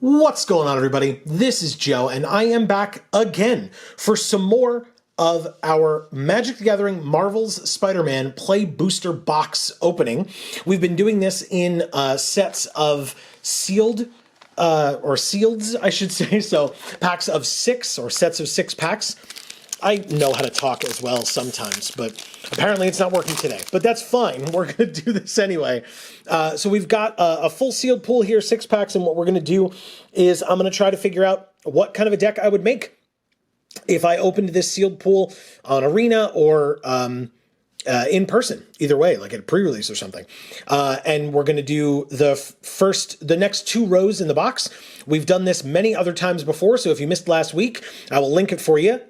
What's going on, everybody? This is Joe, and I am back again for some more of our Magic the Gathering Marvel's Spider-Man Play Booster Box opening. We've been doing this in sets of sealed, or sealeds, I should say, so packs of 6 or sets of 6 packs. I know how to talk as well sometimes, but apparently it's not working today. But that's fine. We're going to do this anyway. So we've got a full sealed pool here, 6 packs, and what we're going to do is I'm going to try to figure out what kind of a deck I would make if I opened this sealed pool on Arena or in person, either way, like at a pre-release or something. And we're going to do the next 2 rows in the box. We've done this many other times before, so if you missed last week, I will link it for you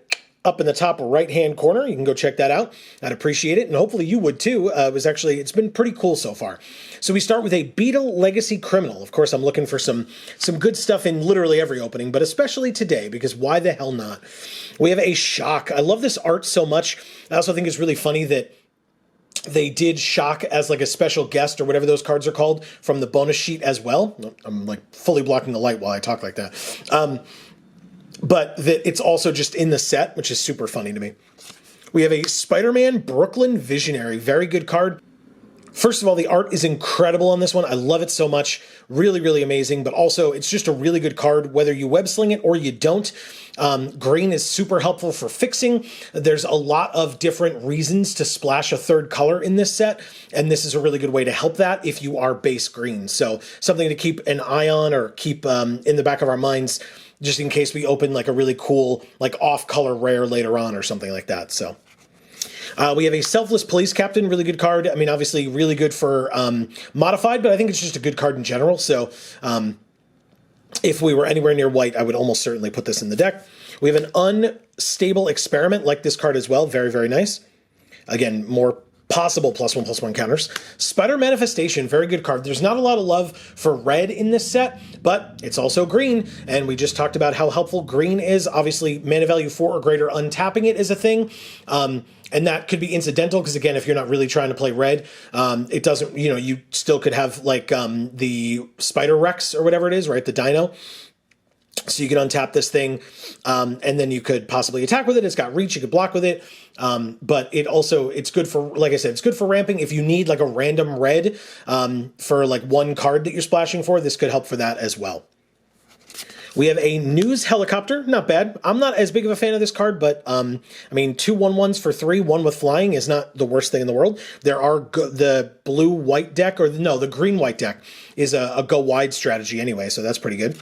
up in the top right-hand corner. You can go check that out. I'd appreciate it, and hopefully you would too. It's been pretty cool so far. So we start with a Beetle Legacy Criminal. Of course, I'm looking for some good stuff in literally every opening, but especially today, because why the hell not? We have a Shock. I love this art so much. I also think it's really funny that they did Shock as like a special guest or whatever those cards are called from the bonus sheet as well. I'm like fully blocking the light while I talk like that. But that it's also just in the set, which is super funny to me. We have a Spider-Man Brooklyn Visionary. Very good card. First of all, the art is incredible on this one. I love it so much. Really, really amazing. But also, it's just a really good card, whether you web sling it or you don't. Green is super helpful for fixing. There's a lot of different reasons to splash a third color in this set, and this is a really good way to help that if you are base green. So something to keep an eye on or keep in the back of our minds, just in case we open like a really cool, like off-color rare later on or something like that. So we have a Selfless Police Captain, really good card. I mean, obviously really good for modified, but I think it's just a good card in general. So if we were anywhere near white, I would almost certainly put this in the deck. We have an Unstable Experiment, like this card as well. Very, very nice. Again, more possible +1/+1 counters. Spider Manifestation, very good card. There's not a lot of love for red in this set, but it's also green, and we just talked about how helpful green is. Obviously, mana value 4 or greater, untapping it is a thing. And that could be incidental, because again, if you're not really trying to play red, it doesn't, you still could have like the Spider Rex or whatever it is, right? The Dino. So you can untap this thing, and then you could possibly attack with it. It's got reach, you could block with it. But it's good for, like I said, it's good for ramping. If you need like a random red for like one card that you're splashing for, this could help for that as well. We have a News Helicopter, not bad. I'm not as big of a fan of this card, but I mean, 2 1/1s for 3, 1 with flying is not the worst thing in the world. There are the blue-white deck, or no, the green-white deck is a go wide strategy anyway, so that's pretty good.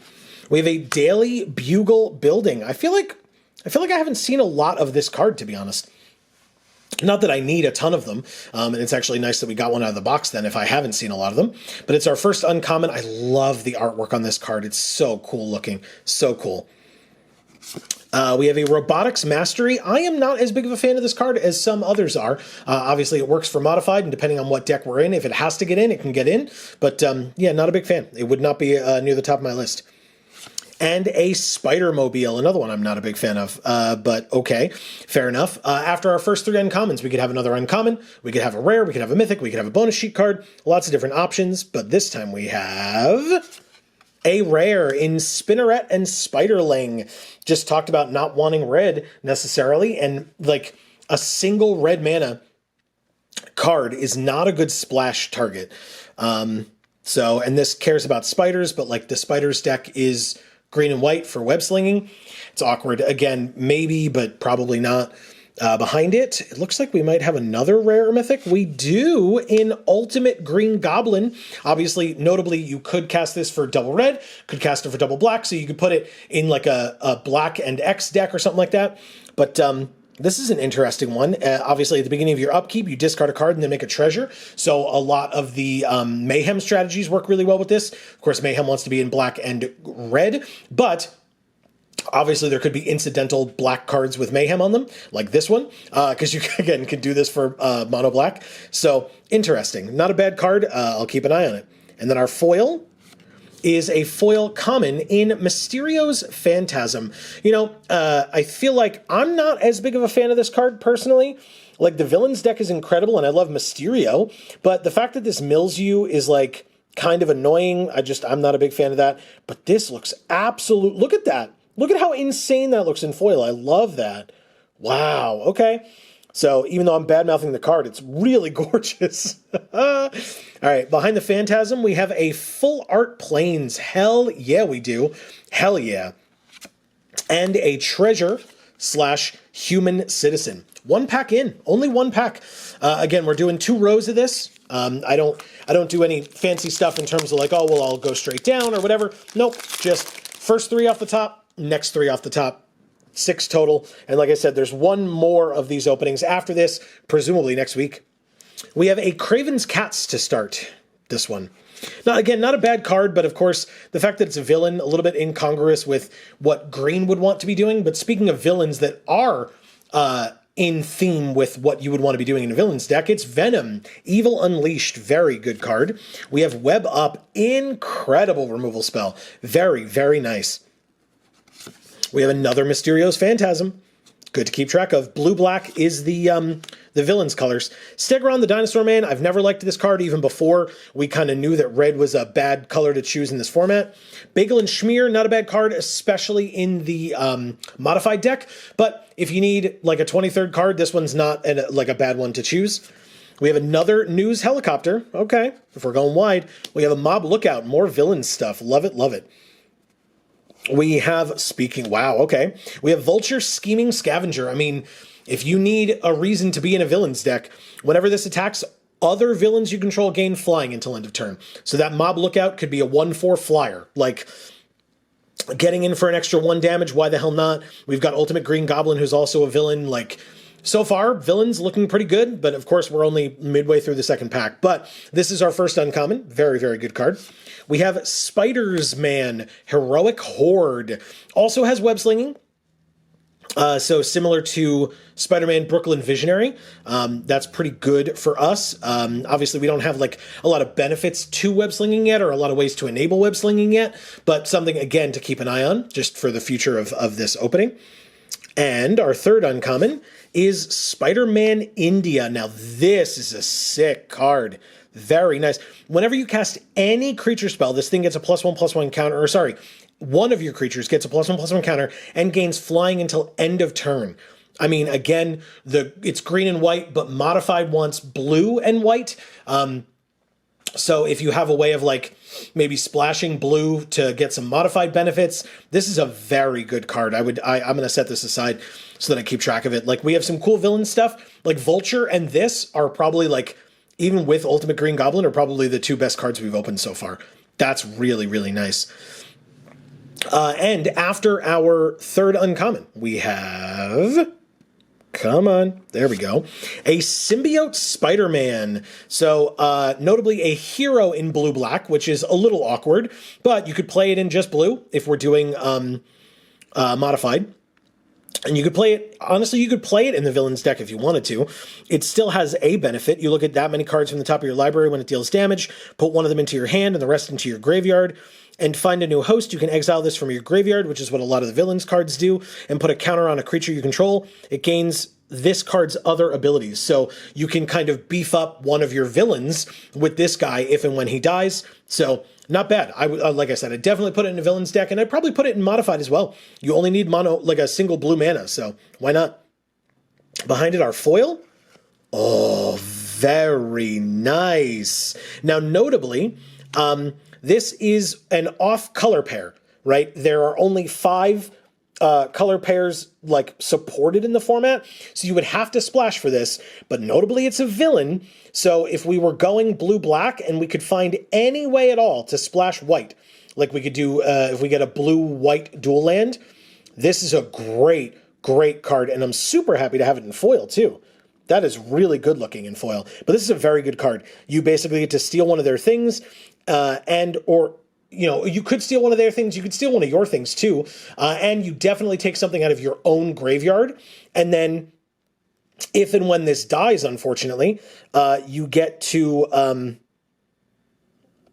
We have a Daily Bugle Building. I feel like I haven't seen a lot of this card, to be honest. Not that I need a ton of them, and it's actually nice that we got one out of the box then if I haven't seen a lot of them. But it's our first uncommon. I love the artwork on this card. It's so cool looking. So cool. We have a Robotics Mastery. I am not as big of a fan of this card as some others are. Obviously, it works for modified, and depending on what deck we're in, if it has to get in, it can get in. But yeah, not a big fan. It would not be near the top of my list. And a Spider-Mobile, another one I'm not a big fan of, but okay, fair enough. After our first 3 uncommons, we could have another uncommon, we could have a rare, we could have a mythic, we could have a bonus sheet card, lots of different options, but this time we have a rare in Spinneret and Spiderling. Just talked about not wanting red necessarily, and like a single red mana card is not a good splash target. And this cares about spiders, but like the spiders deck is green and white for web slinging. It's awkward. Again, maybe, but probably not. Behind it, it looks like we might have another rare mythic. We do in Ultimate Green Goblin. Obviously, notably, you could cast this for double red, could cast it for double black, so you could put it in like a black and X deck or something like that. But this is an interesting one. Obviously, at the beginning of your upkeep, you discard a card and then make a treasure. So a lot of the Mayhem strategies work really well with this. Of course, Mayhem wants to be in black and red, but obviously there could be incidental black cards with Mayhem on them, like this one, because you, again, can do this for mono black. So interesting. Not a bad card. I'll keep an eye on it. And then our foil is a foil common in Mysterio's Phantasm. I feel like I'm not as big of a fan of this card personally. Like, the villains deck is incredible, and I love Mysterio, but the fact that this mills you is like kind of annoying. I'm not a big fan of that. But this looks absolute. Look at that. Look at how insane that looks in foil. I love that. Wow. Okay. So even though I'm bad-mouthing the card, it's really gorgeous. All right, behind the Phantasm, we have a full art Plains. Hell yeah, we do. Hell yeah. And a Treasure / Human Citizen. One pack in, only one pack. Again, we're doing 2 rows of this. I don't do any fancy stuff in terms of like, oh, well, I'll go straight down or whatever. Nope, just first 3 off the top, next 3 off the top. 6 total. And like I said, there's one more of these openings after this, presumably next week. We have a Craven's Cats to start this one. Now, again, not a bad card, but of course, the fact that it's a villain, a little bit incongruous with what Green would want to be doing. But speaking of villains that are in theme with what you would want to be doing in a villain's deck, it's Venom, Evil Unleashed, very good card. We have Web Up, incredible removal spell. Very, very nice. We have another Mysterio's Phantasm. Good to keep track of. Blue-black is the villain's colors. Stegron, the Dinosaur Man. I've never liked this card even before we kind of knew that red was a bad color to choose in this format. Bagel and Schmear, not a bad card, especially in the modified deck. But if you need like a 23rd card, this one's not like a bad one to choose. We have another News Helicopter. Okay, if we're going wide. We have a Mob Lookout. More villain stuff. Love it, love it. We have, wow, okay. We have Vulture, Scheming Scavenger. I mean, if you need a reason to be in a villain's deck, whenever this attacks, other villains you control gain flying until end of turn. So that Mob Lookout could be a 1/4 flyer. Like, getting in for an extra 1 damage, why the hell not? We've got Ultimate Green Goblin, who's also a villain. Like, so far, villains looking pretty good, but of course, we're only midway through the second pack. But this is our first uncommon. Very, very good card. We have Spider's Man, Heroic Horde. Also has web slinging. So similar to Spider-Man Brooklyn Visionary. That's pretty good for us. Obviously, we don't have like a lot of benefits to web slinging yet or a lot of ways to enable web slinging yet, but something, again, to keep an eye on just for the future of this opening. And our third uncommon is Spider-Man India. Now, this is a sick card. Very nice. Whenever you cast any creature spell, this thing gets a +1/+1 counter, or sorry, one of your creatures gets a +1/+1 counter and gains flying until end of turn. I mean, again, it's green and white, but modified once blue and white. So if you have a way of like maybe splashing blue to get some modified benefits, this is a very good card. I'm going to set this aside so that I keep track of it. Like, we have some cool villain stuff, like Vulture and this are probably like, even with Ultimate Green Goblin, are probably the 2 best cards we've opened so far. That's really, really nice. And after our third uncommon, we have... Come on. There we go. A Symbiote Spider-Man. So, notably a hero in blue-black, which is a little awkward, but you could play it in just blue if we're doing modified. And you could play it, honestly, you could play it in the villain's deck if you wanted to. It still has a benefit. You look at that many cards from the top of your library when it deals damage, put one of them into your hand and the rest into your graveyard, and find a new host. You can exile this from your graveyard, which is what a lot of the villain's cards do, and put a counter on a creature you control. It gains this card's other abilities. So you can kind of beef up one of your villains with this guy if and when he dies. So not bad. Like I said, I definitely put it in a villain's deck, and I'd probably put it in modified as well. You only need mono, like a single blue mana, so why not? Behind it, our foil. Oh, very nice. Now, notably, this is an off color pair, right? There are only 5 color pairs like supported in the format, so you would have to splash for this, but notably it's a villain, so if we were going blue-black and we could find any way at all to splash white, like we could do if we get a blue-white dual land, this is a great card, and I'm super happy to have it in foil too. That is really good looking in foil, but this is a very good card. You basically get to steal one of their things, you know, you could steal one of their things, you could steal one of your things too, and you definitely take something out of your own graveyard, and then if and when this dies, unfortunately, you get to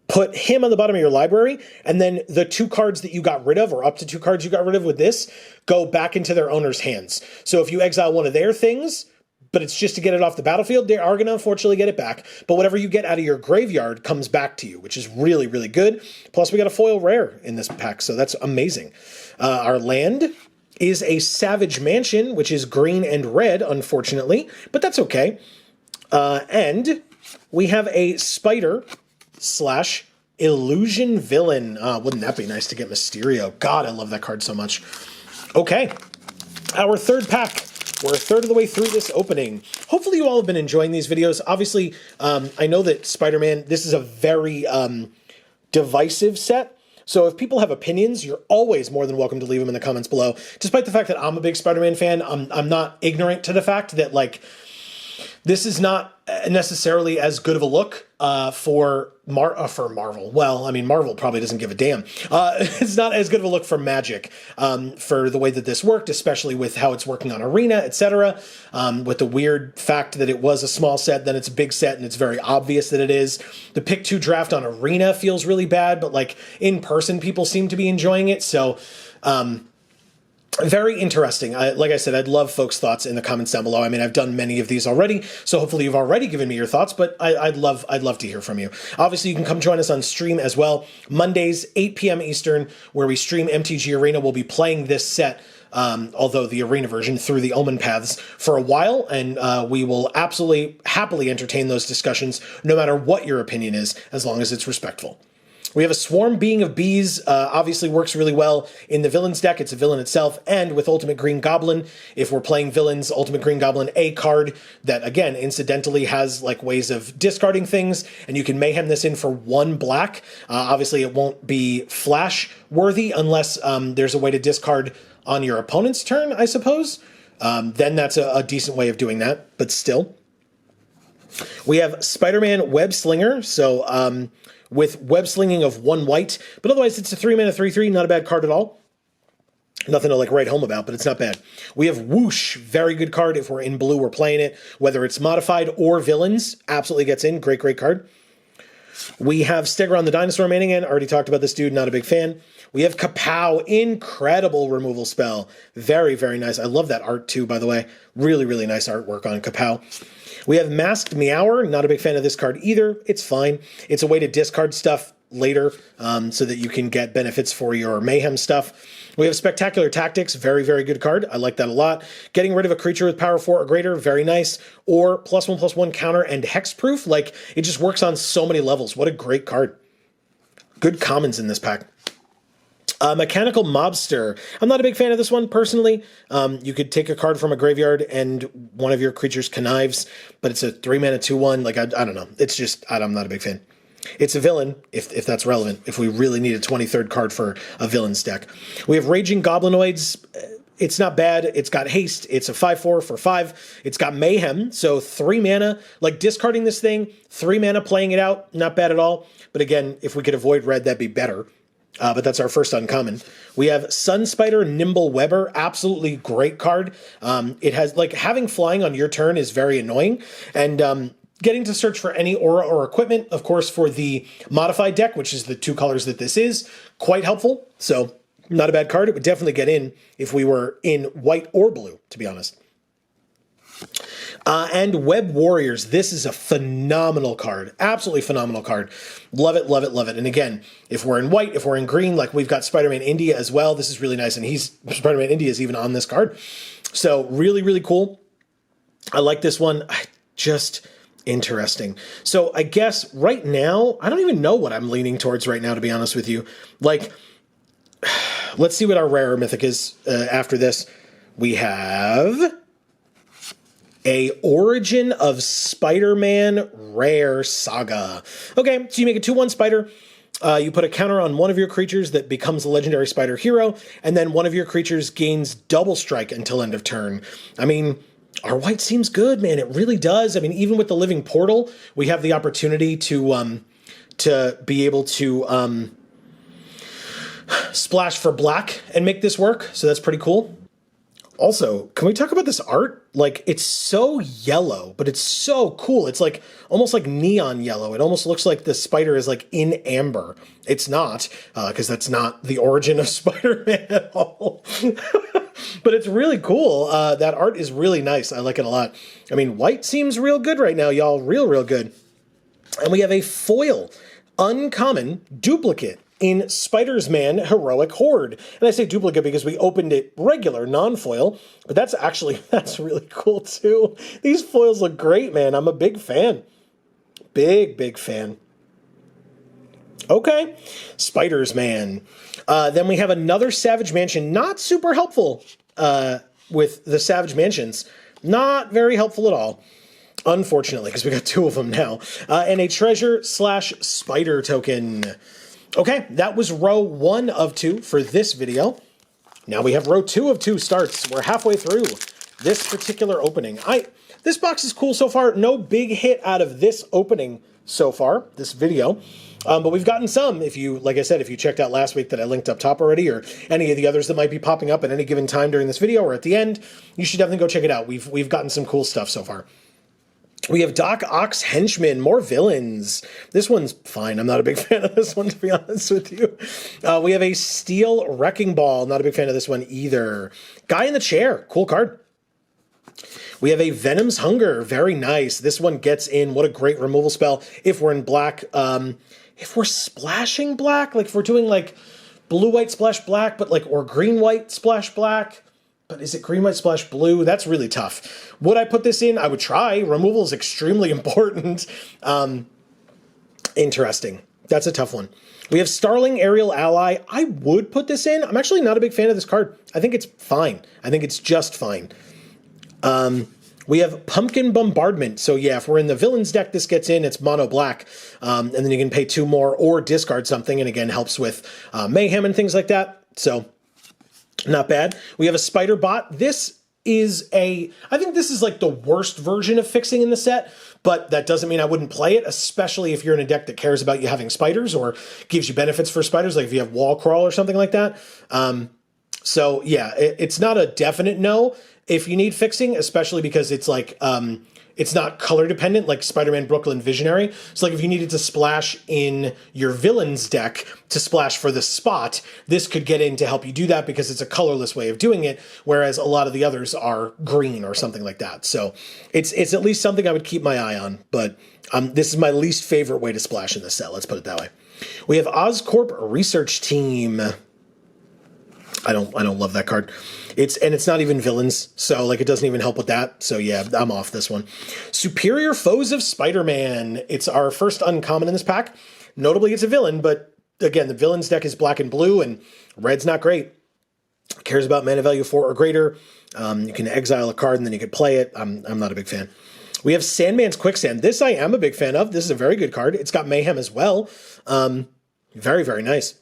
put him on the bottom of your library, and then the 2 cards that you got rid of, or up to 2 cards you got rid of with this, go back into their owner's hands. So if you exile one of their things, but it's just to get it off the battlefield. They are going to unfortunately get it back, but whatever you get out of your graveyard comes back to you, which is really, really good. Plus, we got a foil rare in this pack, so that's amazing. Our land is a Savage Mansion, which is green and red, unfortunately, but that's okay. And we have a Spider / Illusion Villain. Wouldn't that be nice to get Mysterio? God, I love that card so much. Okay, our third pack. We're a third of the way through this opening. Hopefully you all have been enjoying these videos. Obviously, I know that Spider-Man, this is a very divisive set. So if people have opinions, you're always more than welcome to leave them in the comments below. Despite the fact that I'm a big Spider-Man fan, I'm not ignorant to the fact that, like, this is not necessarily as good of a look for Marvel. Well, I mean, Marvel probably doesn't give a damn. It's not as good of a look for Magic for the way that this worked, especially with how it's working on Arena, etc. With the weird fact that it was a small set, then it's a big set, and it's very obvious that it is. The pick 2 draft on Arena feels really bad, but like in person, people seem to be enjoying it. So, very interesting. Like I said, I'd love folks' thoughts in the comments down below. I mean, I've done many of these already, so hopefully you've already given me your thoughts, but I'd love to hear from you. Obviously, you can come join us on stream as well. Mondays, 8 p.m. Eastern, where we stream MTG Arena. We'll be playing this set, although the Arena version, through the Omen Paths for a while, and we will absolutely happily entertain those discussions, no matter what your opinion is, as long as it's respectful. We have a Swarm Being of Bees, obviously works really well in the Villains deck. It's a villain itself, and with Ultimate Green Goblin, if we're playing Villains, Ultimate Green Goblin, a card that, again, incidentally has like ways of discarding things, and you can Mayhem this in for 1 black. Obviously, it won't be flash-worthy unless there's a way to discard on your opponent's turn, I suppose. Then that's a decent way of doing that, but still. We have Spider-Man Web Slinger, so with web slinging of 1 white, but otherwise it's a 3-mana 3/3, not a bad card at all. Nothing to like write home about, but it's not bad. We have Whoosh, very good card. If we're in blue, we're playing it. Whether it's modified or villains, absolutely gets in. Great, great card. We have Stegoron the Dinosaur Man again. Already talked about this dude, not a big fan. We have Kapow, incredible removal spell. Very, very nice. I love that art too, by the way. Really, really nice artwork on Kapow. We have Masked Meower, not a big fan of this card either. It's fine. It's a way to discard stuff later so that you can get benefits for your Mayhem stuff. We have Spectacular Tactics, very, very good card. I like that a lot. Getting rid of a creature with power 4 or greater, very nice. Or +1/+1 counter and hexproof. Like, it just works on so many levels. What a great card. Good commons in this pack. Mechanical Mobster. I'm not a big fan of this one, personally. You could take a card from a graveyard and one of your creatures connives, but it's a 3-mana 2/1. Like, I don't know. It's just, I'm not a big fan. It's a villain, if that's relevant, if we really need a 23rd card for a villain's deck. We have Raging Goblinoids. It's not bad. It's got haste. It's a 5/4 for 5. It's got Mayhem, so 3 mana. Like, discarding this thing, 3 mana, playing it out, not bad at all. But again, if we could avoid red, that'd be better. But that's our first uncommon. We have Sunspider Nimble Webber, absolutely great card. It has, like, having flying on your turn is very annoying, and getting to search for any aura or equipment, of course, for the modified deck, which is the 2 colors that this is, quite helpful. So not a bad card. It would definitely get in if we were in white or blue, to be honest. And Web Warriors. This is a phenomenal card. Absolutely phenomenal card. Love it, love it, love it. And again, if we're in white, if we're in green, like we've got Spider-Man India as well. This is really nice. And Spider-Man India is even on this card. So really, really cool. I like this one. Just interesting. So I guess right now, I don't even know what I'm leaning towards right now, to be honest with you. Like, let's see what our rare mythic is after this. We have a Origin of Spider-Man Rare Saga. Okay, so you make a 2/1 Spider. You put a counter on one of your creatures that becomes a legendary Spider hero, and then one of your creatures gains double strike until end of turn. I mean, our white seems good, man. It really does. I mean, even with the Living Portal, we have the opportunity to be able to splash for black and make this work. So that's pretty cool. Also, can we talk about this art? Like, it's so yellow, but it's so cool. It's like almost like neon yellow. It almost looks like the spider is like in amber. It's not, because that's not the origin of Spider-Man at all. But it's really cool. That art is really nice. I like it a lot. I mean, white seems real good right now, y'all. Real good. And we have a foil uncommon duplicate in Spider-Man Heroic Horde. And I say duplicate because we opened it regular, non-foil, but that's really cool too. These foils look great, man. I'm a big fan. Big fan. Okay, Spider-Man. Then we have another Savage Mansion. Not super helpful with the Savage Mansions. Not very helpful at all. Unfortunately, because we got two of them now. And a treasure/spider token. Okay, that was row 1 of 2 for this video. Now we have row 2 of 2 starts. We're halfway through this particular opening. This box is cool so far. No big hit out of this opening so far, this video. But we've gotten some, like I said, if you checked out last week that I linked up top already, or any of the others that might be popping up at any given time during this video or at the end, you should definitely go check it out. We've gotten some cool stuff so far. We have Doc Ock's Henchmen, more villains. This one's fine. I'm not a big fan of this one, to be honest with you. We have a Steel Wrecking Ball. Not a big fan of this one either. Guy in the Chair. Cool card. We have a Venom's Hunger. Very nice. This one gets in. What a great removal spell. If we're in black. If we're splashing black, like if we're doing like blue-white splash black, but like, or green-white splash black. But is it green, white, splash, blue? That's really tough. Would I put this in? I would try. Removal is extremely important. Interesting. That's a tough one. We have Starling Aerial Ally. I would put this in. I'm actually not a big fan of this card. I think it's fine. I think it's just fine. We have Pumpkin Bombardment. So yeah, if we're in the villains deck, this gets in. It's mono black. And then you can pay 2 more or discard something. And again, helps with mayhem and things like that. So not bad. We have a Spider Bot. This is I think this is like the worst version of fixing in the set, but that doesn't mean I wouldn't play it, especially if you're in a deck that cares about you having spiders or gives you benefits for spiders, like if you have Wall Crawl or something like that. So yeah, it's not a definite no if you need fixing, especially because it's like, it's not color dependent like Spider-Man Brooklyn Visionary. So like if you needed to splash in your villains deck to splash for the spot, this could get in to help you do that because it's a colorless way of doing it, whereas a lot of the others are green or something like that. So it's at least something I would keep my eye on, but this is my least favorite way to splash in this set, let's put it that way. We have Oscorp Research Team. I don't love that card. It's not even villains, so like it doesn't even help with that. So yeah, I'm off this one. Superior Foes of Spider-Man. It's our first uncommon in this pack. Notably, it's a villain, but again, the villains deck is black and blue, and red's not great. Cares about mana value 4 or greater. You can exile a card and then you can play it. I'm not a big fan. We have Sandman's Quicksand. This I am a big fan of. This is a very good card. It's got mayhem as well. Very nice.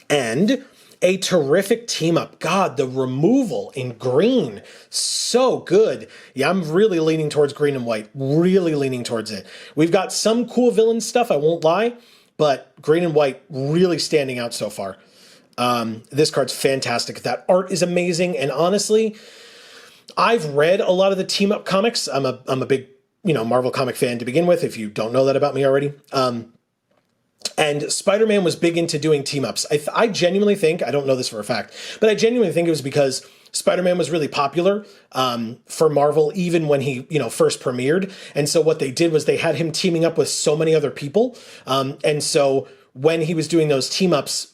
And a terrific team up. God, the removal in green, so good. Yeah, I'm really leaning towards green and white. Really leaning towards it. We've got some cool villain stuff, I won't lie, but green and white really standing out so far. This card's fantastic. That art is amazing, and honestly, I've read a lot of the team up comics. I'm a big, Marvel comic fan to begin with, if you don't know that about me already. And Spider-Man was big into doing team-ups. I genuinely think, I don't know this for a fact, but I genuinely think it was because Spider-Man was really popular for Marvel even when he, first premiered. And so what they did was they had him teaming up with so many other people. And so when he was doing those team-ups,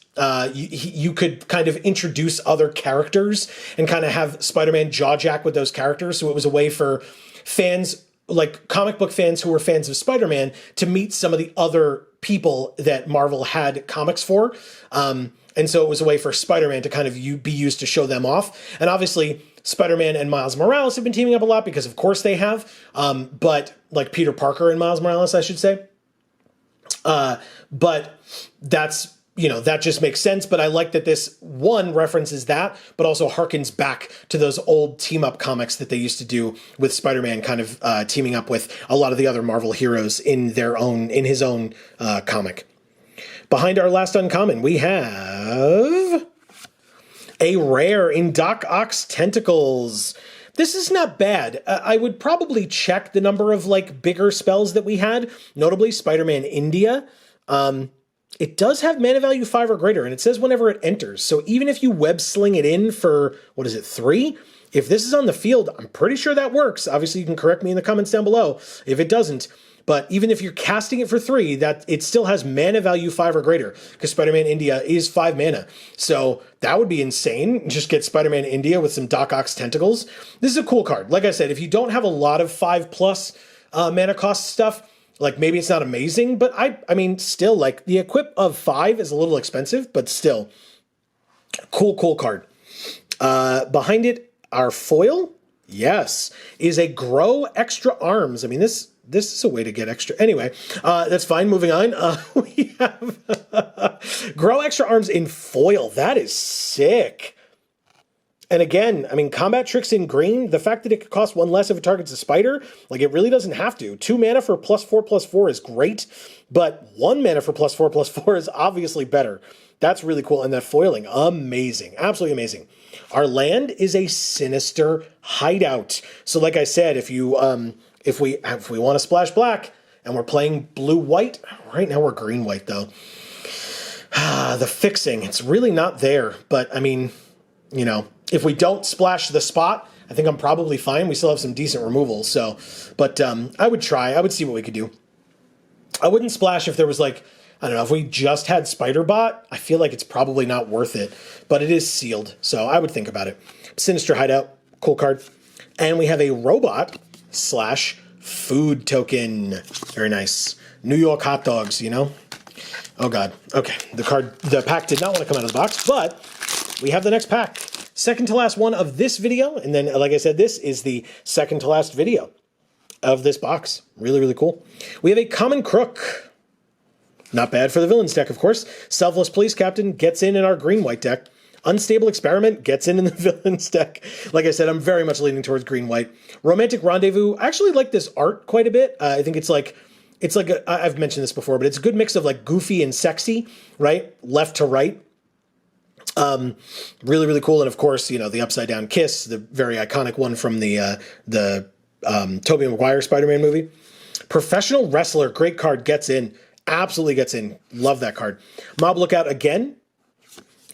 you could kind of introduce other characters and kind of have Spider-Man jaw-jack with those characters. So it was a way for fans, like comic book fans who were fans of Spider-Man, to meet some of the other people that Marvel had comics for. And so it was a way for Spider-Man to kind of be used to show them off. And obviously, Spider-Man and Miles Morales have been teaming up a lot because, of course, they have. But like Peter Parker and Miles Morales, I should say. But that's, that just makes sense. But I like that this one references that, but also harkens back to those old team-up comics that they used to do with Spider-Man kind of teaming up with a lot of the other Marvel heroes in his own comic. Behind our last uncommon, we have a rare in Doc Ock's Tentacles. This is not bad. I would probably check the number of bigger spells that we had, notably Spider-Man India. it does have mana value 5 or greater, and it says whenever it enters. So even if you web sling it in for, what is it, 3? If this is on the field, I'm pretty sure that works. Obviously, you can correct me in the comments down below if it doesn't. But even if you're casting it for 3, that it still has mana value 5 or greater, because Spider-Man India is 5 mana. So that would be insane. Just get Spider-Man India with some Doc Ock's tentacles. This is a cool card. Like I said, if you don't have a lot of 5+ mana cost stuff, like maybe it's not amazing, but I mean, still, like the equip of 5 is a little expensive, but still, cool card. Behind it, our foil, yes, is a grow extra arms. I mean, this is a way to get extra. Anyway, that's fine. Moving on. We have grow extra arms in foil. That is sick. And again, I mean, combat tricks in green, the fact that it could cost 1 less if it targets a spider, like it really doesn't have to. 2 mana for +4/+4 is great, but 1 mana for +4/+4 is obviously better. That's really cool. And that foiling, amazing. Absolutely amazing. Our land is a Sinister Hideout. So like I said, if you if we want to splash black and we're playing blue-white, right now we're green-white though. The fixing, it's really not there. But I mean, you know, if we don't splash the spot, I think I'm probably fine. We still have some decent removals. So, but I would try. I would see what we could do. I wouldn't splash if there was like, I don't know, if we just had Spider-Bot, I feel like it's probably not worth it. But it is sealed, so I would think about it. Sinister Hideout, cool card. And we have a robot / food token. Very nice. New York hot dogs, you know? Oh god. Okay. The pack did not want to come out of the box, but we have the next pack. Second to last one of this video, and then, like I said, this is the second to last video of this box. Really cool. We have a Common Crook. Not bad for the villains deck, of course. Selfless Police Captain gets in our green-white deck. Unstable Experiment gets in the villains deck. Like I said, I'm very much leaning towards green-white. Romantic Rendezvous. I actually like this art quite a bit. I think it's like I've mentioned this before, but it's a good mix of like goofy and sexy, right? Left to right. Really cool. And of course, you know, the upside down kiss, the very iconic one from the Tobey Maguire Spider-Man movie. Professional Wrestler, great card, gets in. Absolutely gets in. Love that card. Mob Lookout again.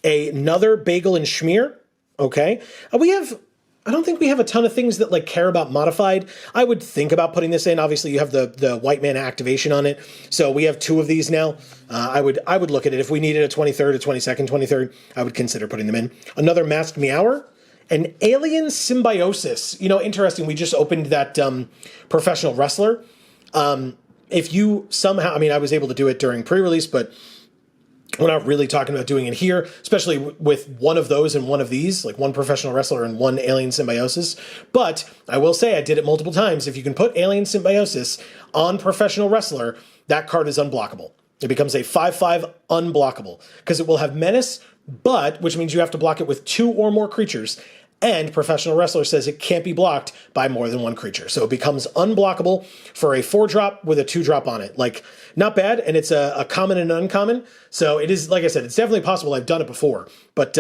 Another Bagel and Schmear. Okay. I don't think we have a ton of things that like care about modified. I would think about putting this in. Obviously, you have the white mana activation on it. So we have 2 of these now. I would look at it. If we needed a 23rd, a 22nd, 23rd, I would consider putting them in. Another Masked Meower. An Alien Symbiosis. You know, interesting. We just opened that Professional Wrestler. If you somehow, I mean, I was able to do it during pre-release, but we're not really talking about doing it here, especially with one of those and one of these, like one Professional Wrestler and one Alien Symbiosis. But I will say I did it multiple times. If you can put Alien Symbiosis on Professional Wrestler, that card is unblockable. It becomes a 5/5 unblockable because it will have Menace, which means you have to block it with 2 or more creatures. And Professional Wrestler says it can't be blocked by more than 1 creature. So it becomes unblockable for a 4-drop with a 2-drop on it. Like, not bad, and it's a common and uncommon. So it is, like I said, it's definitely possible. I've done it before. But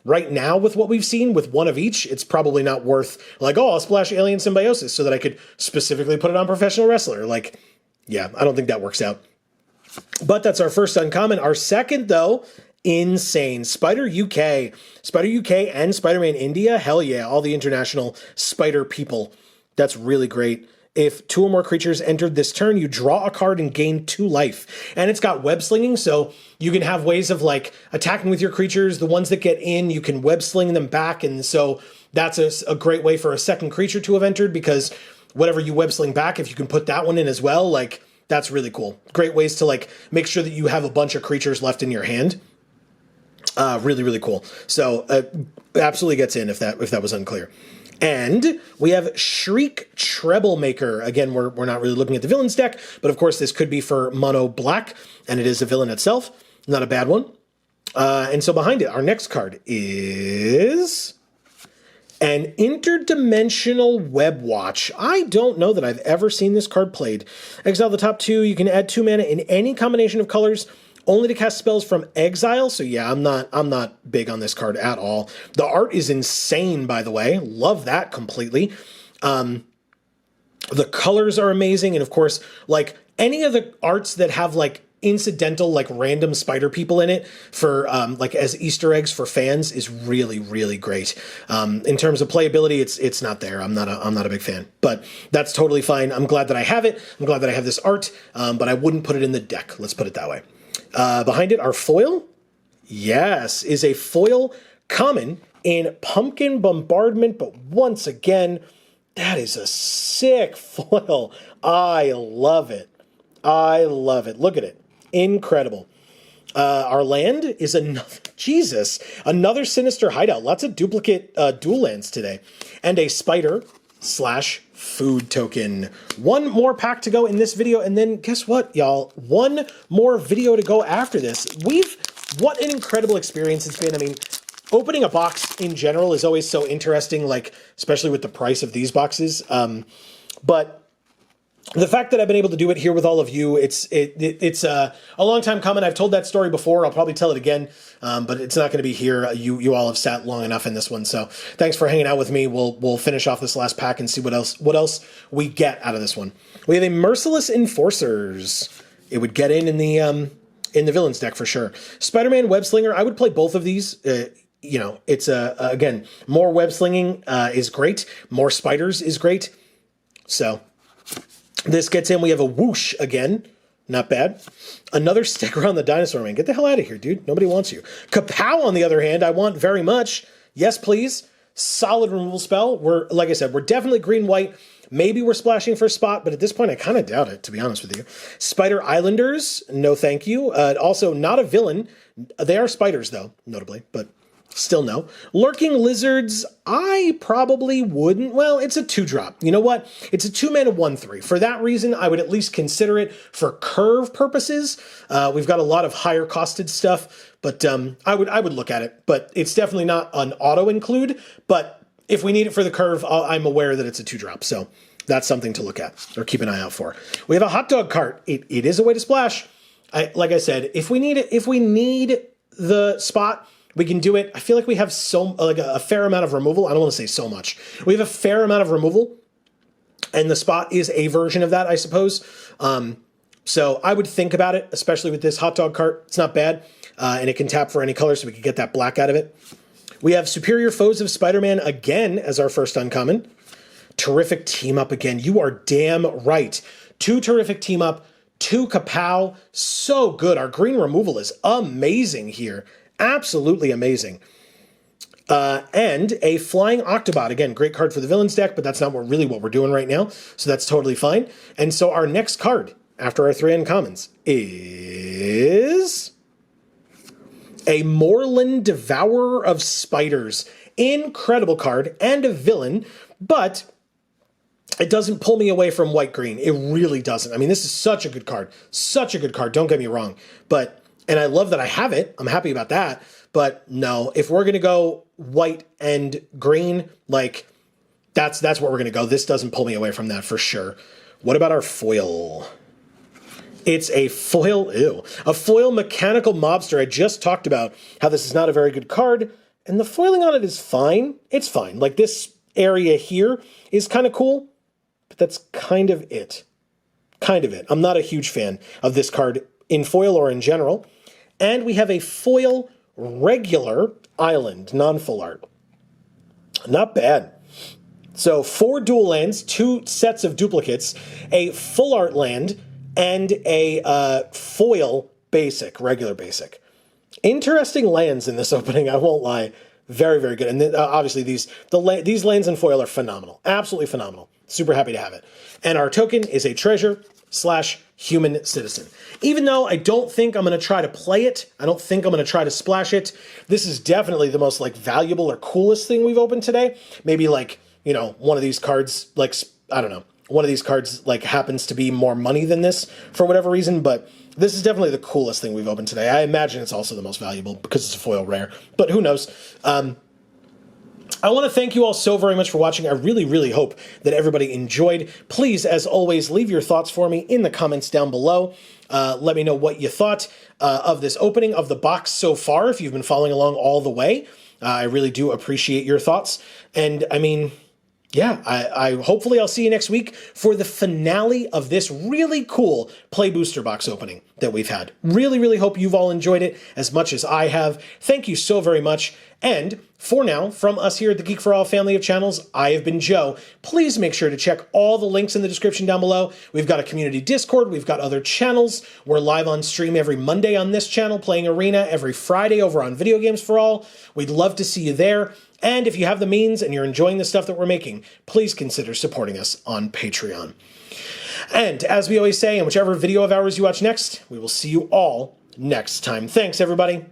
right now, with what we've seen, with 1 of each, it's probably not worth, like, oh, I'll splash Alien Symbiosis so that I could specifically put it on Professional Wrestler. Like, yeah, I don't think that works out. But that's our first uncommon. Our second, though, insane. Spider UK and Spider-Man India. Hell yeah. All the international spider people. That's really great. If 2 or more creatures entered this turn, you draw a card and gain 2 life. And it's got web slinging, so you can have ways of like attacking with your creatures. The ones that get in, you can web sling them back. And so that's a great way for a second creature to have entered, because whatever you web sling back, if you can put that one in as well, like that's really cool. Great ways to like make sure that you have a bunch of creatures left in your hand. Really cool. So absolutely gets in if that was unclear. And we have Shriek Troublemaker. Again, we're not really looking at the villains deck, but of course this could be for mono black, and it is a villain itself. Not a bad one. And so behind it, our next card is an Interdimensional Web Watch. I don't know that I've ever seen this card played. Exile the top 2. You can add 2 mana in any combination of colors, only to cast spells from exile. So yeah, I'm not big on this card at all. The art is insane, by the way. Love that completely. The colors are amazing, and of course, like any of the arts that have like incidental, like random spider people in it for like as Easter eggs for fans is really, really great. In terms of playability, it's not there. I'm not a big fan, but that's totally fine. I'm glad that I have it. I'm glad that I have this art, but I wouldn't put it in the deck. Let's put it that way. Behind it, our foil, yes, is a foil common in Pumpkin Bombardment, but once again, that is a sick foil. I love it. I love it. Look at it. Incredible. Our land is another Sinister Hideout. Lots of duplicate dual lands today. And a spider / food token. One more pack to go in this video, and then guess what, y'all? One more video to go after this. What an incredible experience it's been. I mean, opening a box in general is always so interesting, like, especially with the price of these boxes. But the fact that I've been able to do it here with all of you, it's a long time coming. I've told that story before. I'll probably tell it again, but it's not going to be here. You all have sat long enough in this one, so thanks for hanging out with me. We'll finish off this last pack and see what else we get out of this one. We have a Merciless Enforcers. It would get in the villains deck for sure. Spider-Man Web Slinger. I would play both of these. You know, it's again, more web slinging is great. More spiders is great. So this gets in. We have a Whoosh again. Not bad. Another sticker on the Dinosaur Man. Get the hell out of here, dude. Nobody wants you. Kapow, on the other hand, I want very much. Yes, please. Solid removal spell. Like I said, we're definitely green-white. Maybe we're splashing for spot, but at this point, I kind of doubt it, to be honest with you. Spider Islanders. No, thank you. Also, not a villain. They are spiders, though, notably, but still no. Lurking Lizards, I probably wouldn't. Well, it's a 2-drop. You know what? It's a 2-mana 1/3. For that reason, I would at least consider it for curve purposes. We've got a lot of higher costed stuff, but I would look at it. But it's definitely not an auto include. But if we need it for the curve, I'm aware that it's a 2-drop. So that's something to look at or keep an eye out for. We have a hot dog cart. It is a way to splash. Like I said, if we need the spot, we can do it. I feel like we have a fair amount of removal. I don't want to say so much. We have a fair amount of removal, and the spot is a version of that, I suppose. So I would think about it, especially with this hot dog cart. It's not bad, and it can tap for any color, so we can get that black out of it. We have Superior Foes of Spider-Man again as our first uncommon. Terrific Team Up again. You are damn right. 2 Terrific Team Up, 2 Kapow. So good. Our green removal is amazing here. Absolutely amazing. And a Flying Octobot. Again, great card for the villains deck, but that's not really what we're doing right now. So that's totally fine. And so our next card, after our 3 uncommons, is a Moreland Devourer of Spiders. Incredible card and a villain, but it doesn't pull me away from white-green. It really doesn't. I mean, this is such a good card. Such a good card. Don't get me wrong. And I love that I have it. I'm happy about that. But no, if we're going to go white and green, like, that's where we're going to go. This doesn't pull me away from that for sure. What about our foil? It's a foil, a foil Mechanical Mobster. I just talked about how this is not a very good card, and the foiling on it is fine. It's fine. Like, this area here is kind of cool, but that's kind of it. Kind of it. I'm not a huge fan of this card in foil or in general. And we have a foil regular island, non-full art. Not bad. So 4 dual lands, 2 sets of duplicates, a full art land, and a foil basic, regular basic. Interesting lands in this opening, I won't lie. Very, very good. And then, obviously these lands in foil are phenomenal. Absolutely phenomenal. Super happy to have it. And our token is a treasure / human citizen. Even though I don't think I'm going to try to play it, I don't think I'm going to try to splash it, this is definitely the most, like, valuable or coolest thing we've opened today. Maybe, like, you know, one of these cards, like, I don't know, one of these cards, like, happens to be more money than this for whatever reason, but this is definitely the coolest thing we've opened today. I imagine it's also the most valuable because it's a foil rare, but who knows. I want to thank you all so very much for watching. I really, really hope that everybody enjoyed. Please, as always, leave your thoughts for me in the comments down below. Let me know what you thought of this opening of the box so far, if you've been following along all the way. I really do appreciate your thoughts. And, I mean, yeah, I hopefully I'll see you next week for the finale of this really cool Play Booster Box opening that we've had. Really, really hope you've all enjoyed it as much as I have. Thank you so very much. And for now, from us here at the Geek for All family of channels, I have been Joe. Please make sure to check all the links in the description down below. We've got a community Discord. We've got other channels. We're live on stream every Monday on this channel, playing Arena every Friday over on Video Games for All. We'd love to see you there. And if you have the means and you're enjoying the stuff that we're making, please consider supporting us on Patreon. And as we always say, in whichever video of ours you watch next, we will see you all next time. Thanks, everybody.